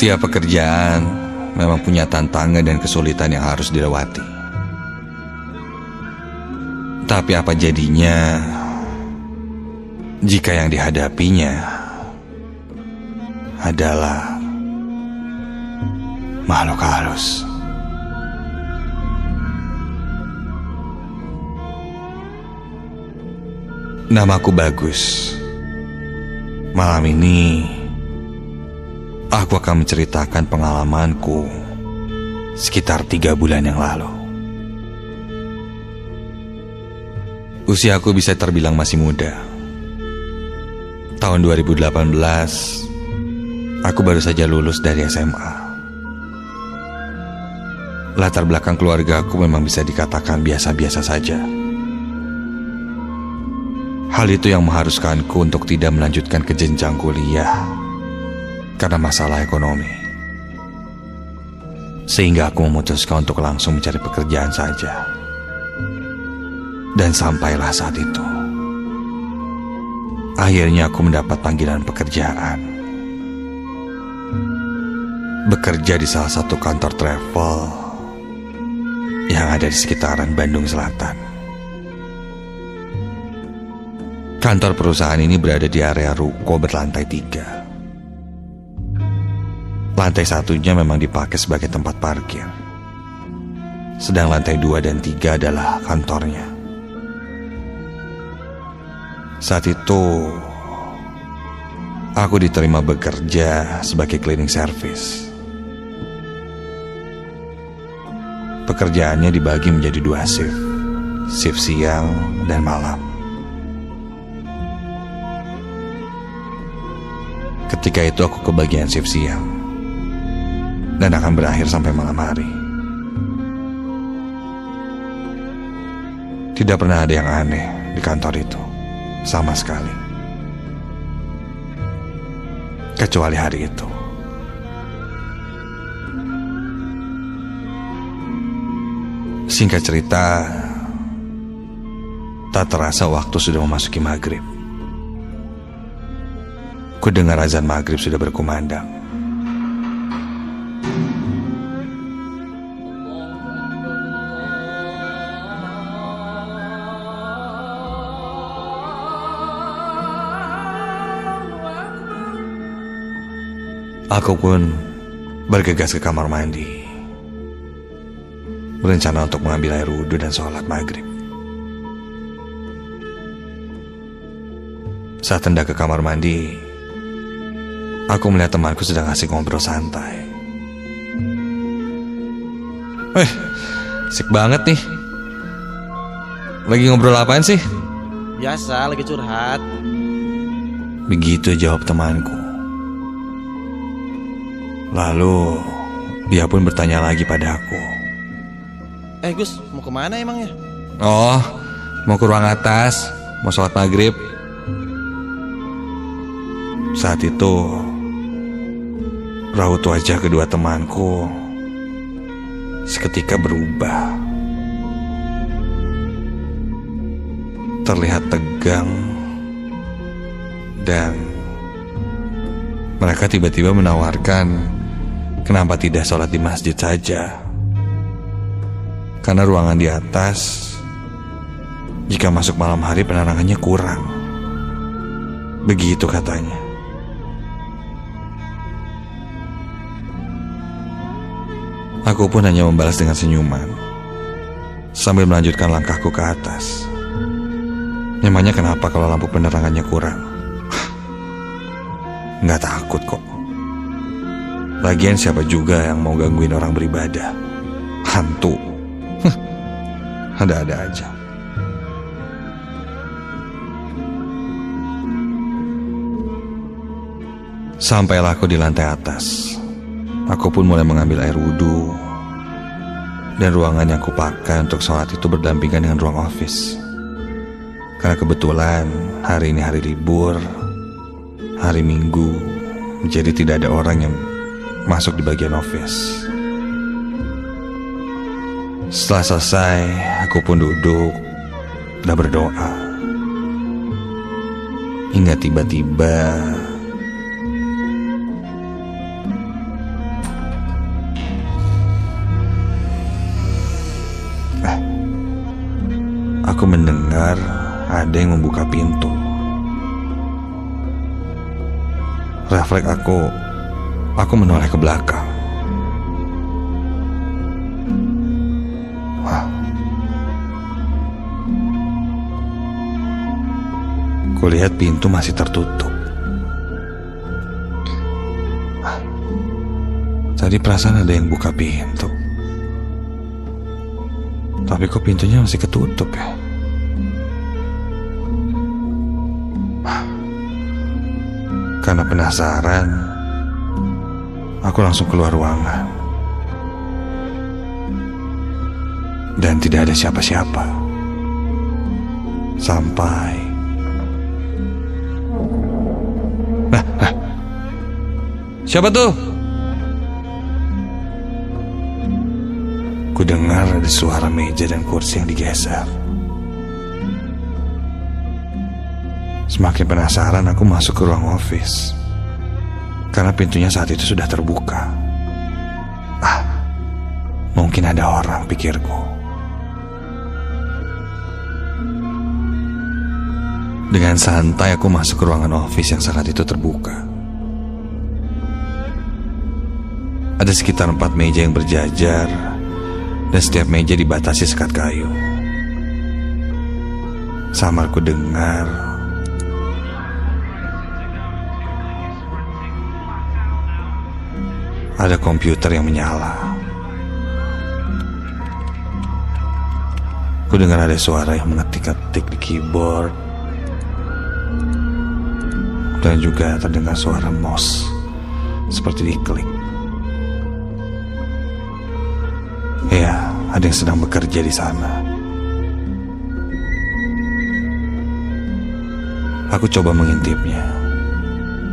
Setiap pekerjaan memang punya tantangan dan kesulitan yang harus dilewati. Tapi apa jadinya jika yang dihadapinya adalah makhluk halus? Namaku Bagus. Malam ini aku akan menceritakan pengalamanku sekitar 3 bulan yang lalu. Usiaku bisa terbilang masih muda. Tahun 2018, aku baru saja lulus dari SMA. Latar belakang keluarga aku memang bisa dikatakan biasa-biasa saja. Hal itu yang mengharuskanku untuk tidak melanjutkan ke jenjang kuliah karena masalah ekonomi. Sehingga aku memutuskan untuk langsung mencari pekerjaan saja. Dan sampailah saat itu, akhirnya aku mendapat panggilan pekerjaan. Bekerja di salah satu kantor travel yang ada di sekitaran Bandung Selatan. Kantor perusahaan ini berada di area ruko berlantai 3. Lantai satunya memang dipakai sebagai tempat parkir, sedang lantai 2 dan 3 adalah kantornya. Saat itu aku diterima bekerja sebagai cleaning service. Pekerjaannya dibagi menjadi 2 shift, shift siang dan malam. Ketika itu aku kebagian shift siang dan akan berakhir sampai malam hari. Tidak pernah ada yang aneh di kantor itu, sama sekali. Kecuali hari itu. Singkat cerita, tak terasa waktu sudah memasuki maghrib. Ku dengar azan maghrib sudah berkumandang. Aku pun bergegas ke kamar mandi, berencana untuk mengambil air wudhu dan sholat maghrib. Saat hendak ke kamar mandi, aku melihat temanku sedang asik ngobrol santai. Asik banget nih. Lagi ngobrol apaan sih? Biasa, lagi curhat. Begitu jawab temanku. Lalu dia pun bertanya lagi padaku. Gus, mau kemana emangnya? Oh, mau ke ruang atas, mau sholat maghrib. Saat itu raut wajah kedua temanku seketika berubah. Terlihat tegang dan mereka tiba-tiba menawarkan kenapa tidak sholat di masjid saja, karena ruangan di atas jika masuk malam hari penerangannya kurang. Begitu katanya. Aku pun hanya membalas dengan senyuman sambil melanjutkan langkahku ke atas. Memangnya kenapa kalau lampu penerangannya kurang? Nggak takut kok. Lagian siapa juga yang mau gangguin orang beribadah? Hantu. Ada-ada aja. Sampailah aku di lantai atas. Aku pun mulai mengambil air wudhu. Dan ruangan yang kupakai untuk sholat itu berdampingan dengan ruang office. Karena kebetulan hari ini hari libur, hari Minggu, jadi tidak ada orang yang masuk di bagian office. Setelah selesai, aku pun duduk dan berdoa. Hingga tiba-tiba aku mendengar ada yang membuka pintu. Refleks aku menoleh ke belakang. Wah. Kulihat pintu masih tertutup. Tadi perasaan ada yang buka pintu. Tapi kok pintunya masih ketutup ya? Karena penasaran, aku langsung keluar ruangan. Dan tidak ada siapa-siapa. Sampai siapa tuh? Ku dengar ada suara meja dan kursi yang digeser. Semakin penasaran aku masuk ke ruang office. Karena pintunya saat itu sudah terbuka. Mungkin ada orang, pikirku. Dengan santai aku masuk ke ruangan office yang saat itu terbuka. Ada sekitar 4 meja yang berjajar, dan setiap meja dibatasi sekat kayu. Samar ku dengar ada komputer yang menyala. Ku dengar ada suara yang mengetik-ketik di keyboard, dan juga terdengar suara mouse seperti diklik. Ya, ada yang sedang bekerja di sana. Aku coba mengintipnya,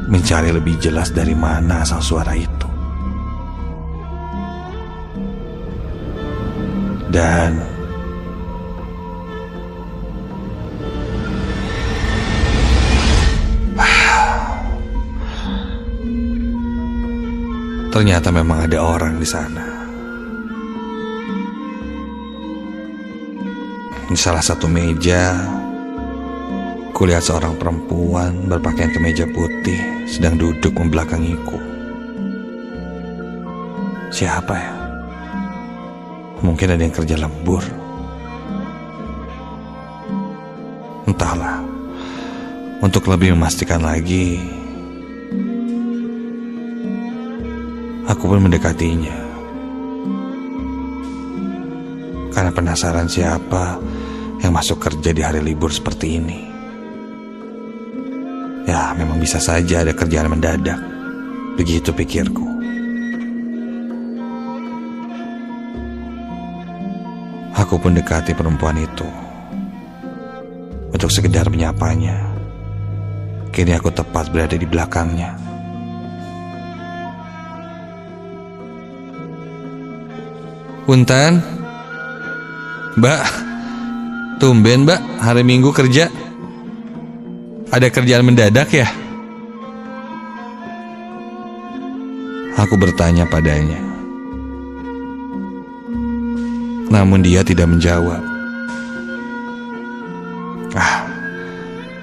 mencari lebih jelas dari mana asal suara itu. Dan ternyata memang ada orang di sana. Di salah satu meja, kulihat seorang perempuan berpakaian kemeja putih sedang duduk membelakangiku. Siapa ya? Mungkin ada yang kerja lembur. Entahlah. Untuk lebih memastikan lagi, aku pun mendekatinya. Karena penasaran siapa yang masuk kerja di hari libur seperti ini. Ya, memang bisa saja ada kerjaan mendadak. Begitu pikirku. Aku pun dekati perempuan itu untuk sekedar menyapanya. Kini aku tepat berada di belakangnya. Punten, Mbak. Tumben Mbak, hari Minggu kerja. Ada kerjaan mendadak ya? Aku bertanya padanya. Namun dia tidak menjawab.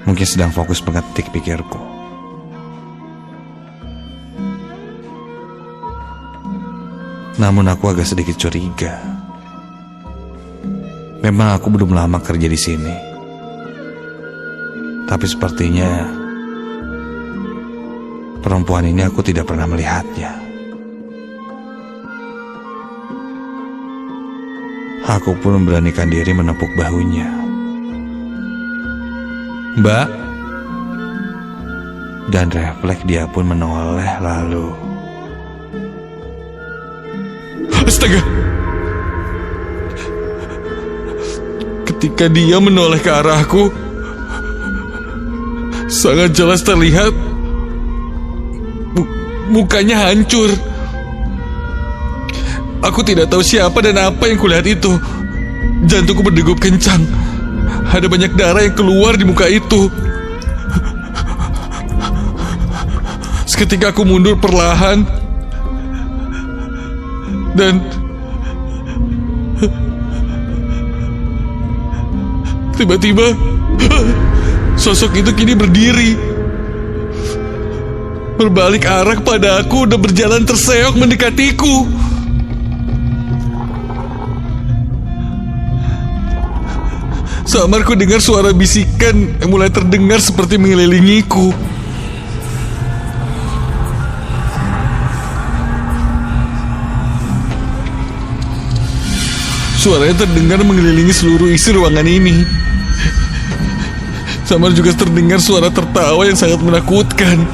Mungkin sedang fokus mengetik, pikirku. Namun aku agak sedikit curiga. Memang aku belum lama kerja di sini. Tapi sepertinya perempuan ini aku tidak pernah melihatnya. Aku pun memberanikan diri menepuk bahunya. Mbak. Dan refleks dia pun menoleh lalu. Astaga. Ketika dia menoleh ke arahku, sangat jelas terlihat mukanya hancur. Aku tidak tahu siapa dan apa yang kulihat itu. Jantungku berdegup kencang. Ada banyak darah yang keluar di muka itu. Seketika aku mundur perlahan Tiba-tiba sosok itu kini berdiri, berbalik arah pada aku dan berjalan terseok mendekatiku. Samar ku dengar suara bisikan yang mulai terdengar seperti mengelilingiku. Suaranya terdengar mengelilingi seluruh isi ruangan ini. Samar juga terdengar suara tertawa yang sangat menakutkan.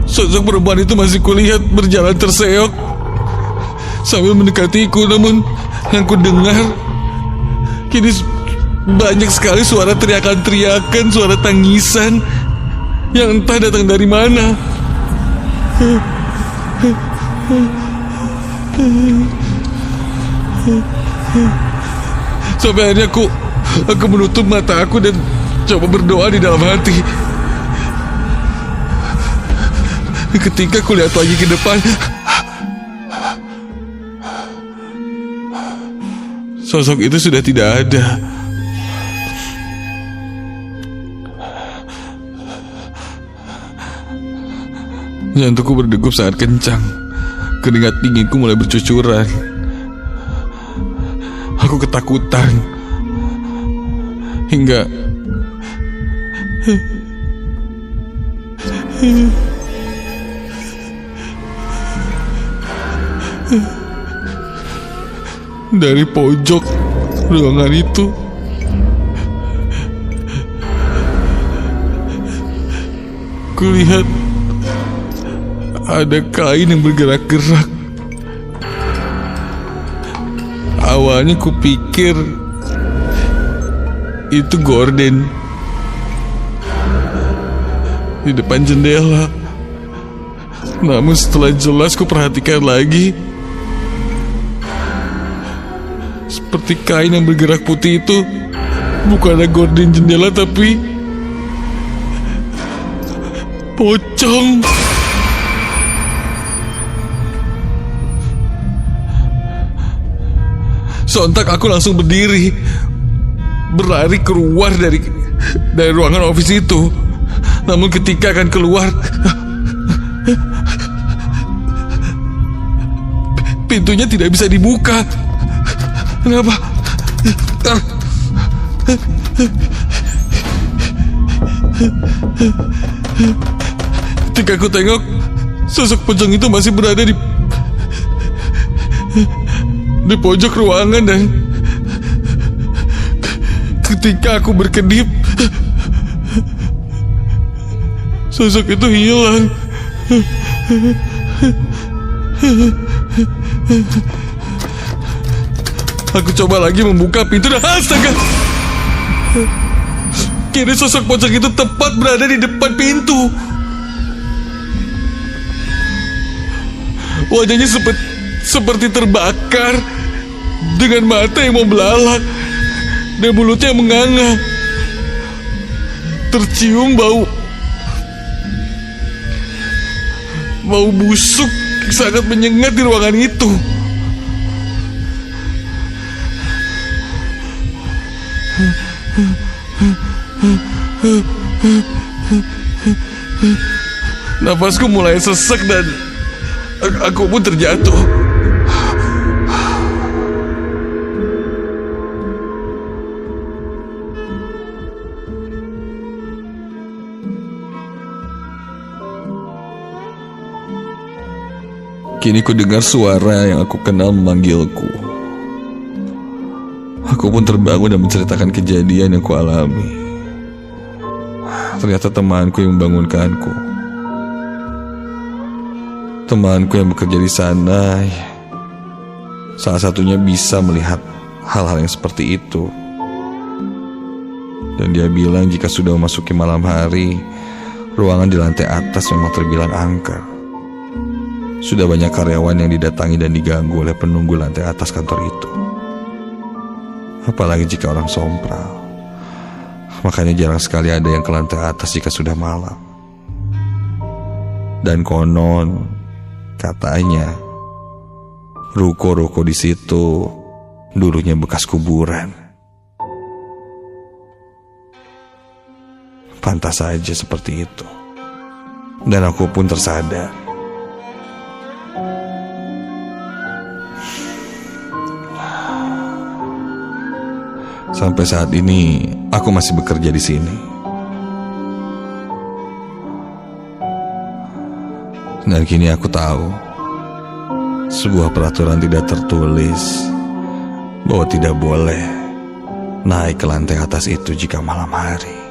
Sosok perempuan itu masih kulihat berjalan terseok sambil mendekatiku, namun yang ku dengar kini banyak sekali suara teriakan-teriakan, suara tangisan yang entah datang dari mana. Sampai akhirnya aku menutup mata aku dan coba berdoa di dalam hati. Ketika aku lihat lagi ke depan, sosok itu sudah tidak ada. Jantungku berdegup sangat kencang. Keringat dinginku mulai bercucuran. Aku ketakutan hingga dari pojok ruangan itu kulihat ada kain yang bergerak-gerak. Awalnya kupikir itu gorden di depan jendela. Namun setelah jelas kuperhatikan lagi, seperti kain yang bergerak putih itu bukanlah gorden jendela tapi pocong. Sontak aku langsung berdiri, berlari keluar dari ruangan office itu. Namun ketika akan keluar, pintunya tidak bisa dibuka. Kenapa? Ketika aku tengok, sosok pocong itu masih berada di pojok ruangan, dan ketika aku berkedip, sosok itu hilang. Aku coba lagi membuka pintu dan astaga, kini sosok pocong itu tepat berada di depan pintu. Wajahnya seperti terbakar, dengan mata yang membelalak dan mulutnya yang menganga. Tercium bau busuk sangat menyengat di ruangan itu. Nafasku mulai sesak dan aku pun terjatuh. Kini ku dengar suara yang aku kenal memanggilku. Aku pun terbangun dan menceritakan kejadian yang ku alami. Ternyata temanku yang membangunkanku. Temanku yang bekerja di sana, salah satunya bisa melihat hal-hal yang seperti itu. Dan dia bilang jika sudah memasuki malam hari, ruangan di lantai atas memang terbilang angker. Sudah banyak karyawan yang didatangi dan diganggu oleh penunggu lantai atas kantor itu. Apalagi jika orang sompral. Makanya jarang sekali ada yang ke lantai atas jika sudah malam. Dan konon, Katanya, ruko-ruko di situ dulunya bekas kuburan. Pantas saja seperti itu. Dan aku pun tersadar. Sampai saat ini aku masih bekerja di sini. Dan kini aku tahu sebuah peraturan tidak tertulis bahwa tidak boleh naik ke lantai atas itu jika malam hari.